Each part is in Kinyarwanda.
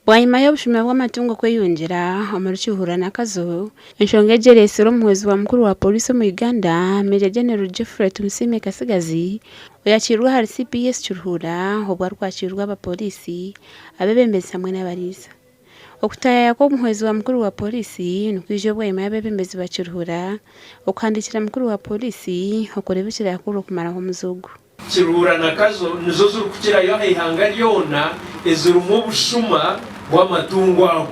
Bwanyuma y'obushumi bw'amatungo kweyongera Omurucyuhura n'akazo enshonga ejeresero omuhwezi wa mukuru wa polisi mu Uganda Major General Geoffrey Tumusiime Kasigazi oyakirwa hari CPS Kiruhura obwo rwakirwa abapolisi abebembezi hamwe n'abariza okutaya kw'omuhwezi wa mukuru wa polisi nukwije bwanyuma y'abebembezi ba Kiruhura okandikira mukuru wa polisi okulebekera yakuru okumaraho omuzogo Kiruhura n'akazo nizo ziri kukirayo ihanga lyona ezirumu obushuma bw'amatungo ago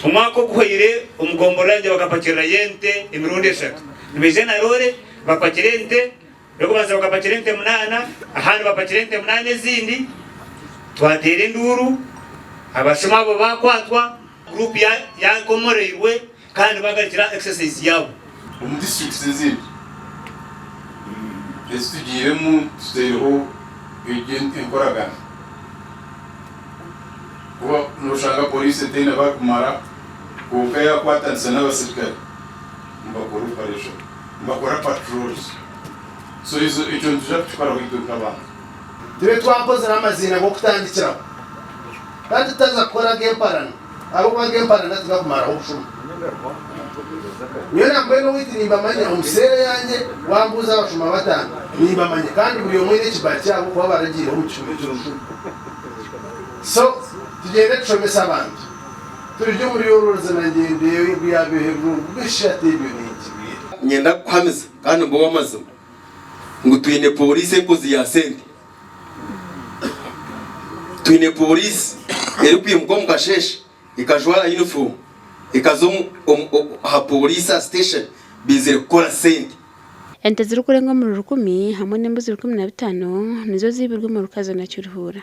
umwaka oguhwire omugomboranje bakapakira yente emirundi 3 nibeje na rore bapakira ente yokubanza bakapakira ente 8 ahandi bapakira ente 8 ezindi twatere nduru abashuma abo bakwatwa group ya komoreirwe kandi bagarikira exercise yabo mu district zizindi estudieremo tuteho agent enkoragana kuba nushanga polisi tena bakumara kukaya kwatanisa n'abasirikare mbakora operation mbakora patrols so izo icyo tukora kwiduka abantu tube twakoze n'amazina go kutandikira kandi tazakora gemparana abo bagemparana tugakumara obushuma Nyona mbeno witi nimbamanye omusere yanjye wambuza abashuma batanu nimbamanye kandi buri omwe n'ekibali cyabo kuba baragira omucyume cy'urushuma so tugende tushomesa abantu turije muri yoroza nangende yabeheru bishate ibyo n'ikibiri nyenda kwamiza kandi mbo wamaze ngo tuyine polisi kozi ya sente tuyine polisi eri kwimko mukasheshe ikajwara uniform ikazo ha polisi station bizere gukora sente ente ziri kurenga mu 10 hamwe n'embuzi 15 nizo zibirwe mu rukazo na Kiruhura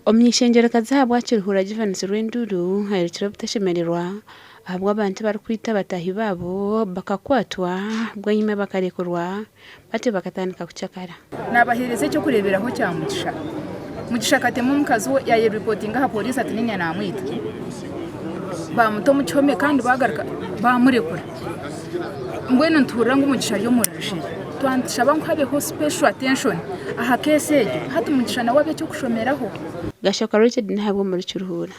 omnyishengero kazahabwa Kiruhura Jivanisi Rwenduru hayirikira butashemererwa ahabwa abantu bari kwita batahi babo bakakwatwa bwanyuma bakarekurwa bate bakatandika kucakara nabahirize cyo kureberaho cyamugisha mugisha katemu mukazo ya reporting ha polisi atininya namwita bamuto mu cyome kandi bagaruka bamurekura mbwene ntura ngo umugisha yo murashe twandishaba nk'abeho special attention aha kese hati umugisha nawe cyo kushomeraho Gashoka Richard ntabwo muri Kiruhura.